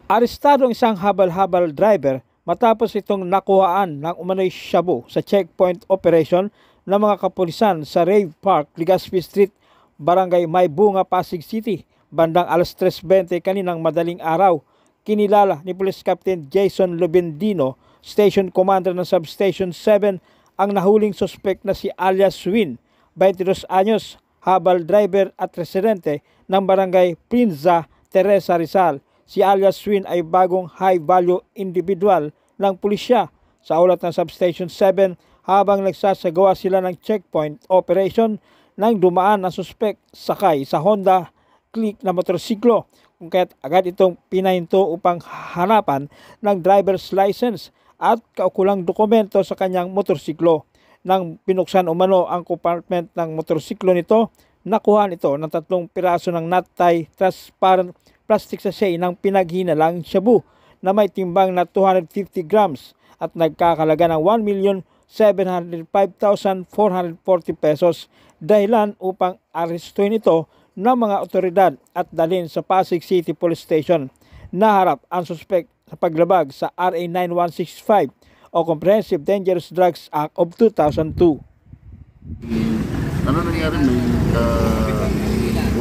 Arestado ang isang habal-habal driver matapos itong nakuhaan ng umano'y shabu sa checkpoint operation ng mga kapulisan sa Rave Park, Legazpi Street, Barangay Maybunga, Pasig City, bandang alas 3:20 kaninang madaling araw. Kinilala ni Police Captain Jason Lubendino, Station Commander ng Substation 7, ang nahuling suspect na si alias Win, 22 anyos, habal driver at residente ng Barangay Pinza, Teresa, Rizal. Si alias Win ay bagong high-value individual ng pulisya. Sa ulat ng Substation 7, habang nagsasagawa sila ng checkpoint operation nang dumaan ang suspect sakay sa Honda Click na motorsiklo, kung kaya't agad itong pinahinto upang hanapan ng driver's license at kaukulang dokumento sa kanyang motorsiklo. Nang pinuksan umano ang compartment ng motorsiklo nito, nakuha nito ng 3 piraso ng not-tie transparent plastic sachet ng pinaghinalang shabu na may timbang na 250 grams at nagkakalaga ng 1,705,440 pesos, dahilan upang arestuhin ito ng mga otoridad at dalhin sa Pasig City Police Station. Naharap ang suspect sa paglabag sa RA 9165 o Comprehensive Dangerous Drugs Act of 2002. Ano nangyari? May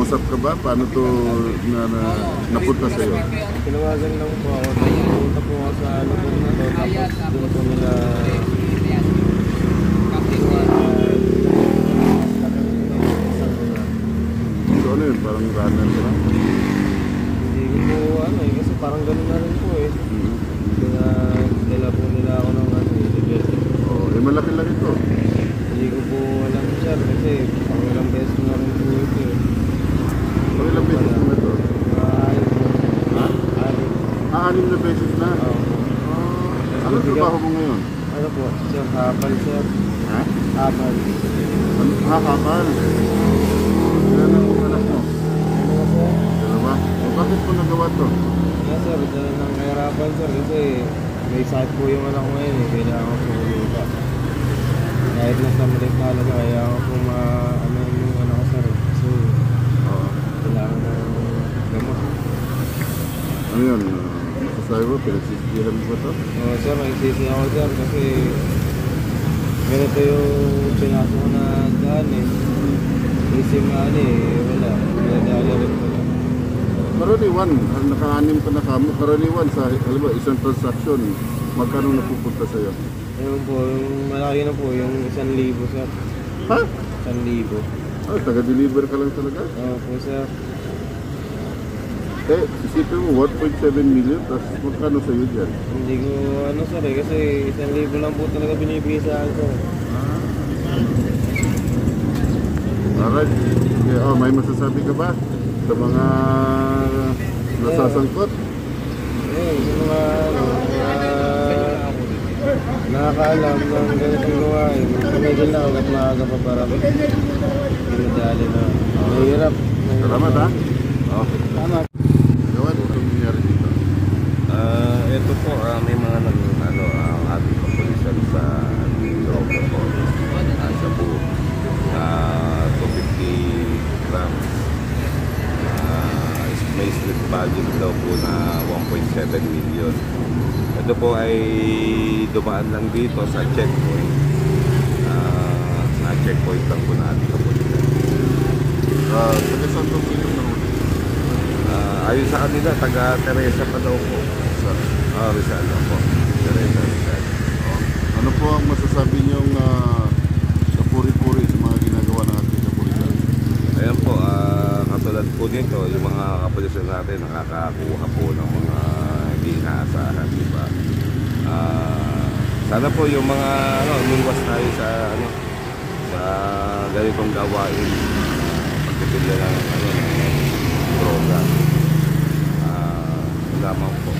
usap ka ba? Paano to napunta sa'yo? Tinawagan lang po ako. Pumunta po ako sa lugar na to. Tapos doon po nila So ano yun? Parang runner ka lang? hindi ko po kasi parang ganun na rin po eh. Dila po nila ako ng malaki-laki to. Hindi ko po alam sir kasi pang ilang beses na rin po ito eh. Pang ilang beses na ito? Anim na beses na? Ano trabaho mo ngayon? Ano po? Sir, hapal sir. Ha? Hapal. Hapal? Ilan ang anak mo? Ano po? Dalawa? Bakit mo nagawa to? Sir, dahil nang nahirapan sir kasi may sakit po yung anak ko ngayon eh. Kailangan ko po lupa. Kahit nasa maliit na halaga, kaya ako po yung anak ko sir. So, kailangan ng gamot. Ano yun? Masasabi mo, pinagsisihan mo ba ito? Oo sir, nagsisi ako sir kasi ganito yung pinasok ko na daan eh. Isim nga wala. Pinadala rin ko lang. Karaniwan, naka-anim ka na kamo. Karaniwan sa isang transaction, magkano napupunta sa'yo? Ayun po, yung malaki na po, yung 1,000 sir. Ha? 1,000. Taga-deliver ka lang talaga? Oo po sir. Isipin mo, 1.7 million, tapos magkano sa'yo dyan? Hindi ko sir kasi 1,000 lang po talaga binibigay sa akin sir. Alright. Okay, may masasabi ka ba sa mga nasasangkot? Yung mga nakakaalam ng ganitong gawain. Tumigil na agad maaga pa para pinadali na. Mahirap. Salamat ha? Okay. Salamat. Gawan, itong nangyari dito? Ito po, may mga ang ating kapulisan sa droga po. Sa po, 250 grams. May street value daw po na 1.7 million. Ito po ay dumaan lang dito sa checkpoint. Na-checkpoint lang po na ating kapulisan. Taga saan itong inyong nahuli? Ayon sa kanila, taga Teresa pa daw po. Rizal po. Teresa, Rizal. Ano po ang masasabi niyong kapuri-puri sa mga ginagawa ng ating kapulisan? Ayan po, katulad po nito, yung mga kapulisan natin nakakakuha po ng mga hindi inaasahan, di ba? Sana po yung mga umiwas tayo sa sa ganitong gawain, pagtitigil ng droga. Lamang po.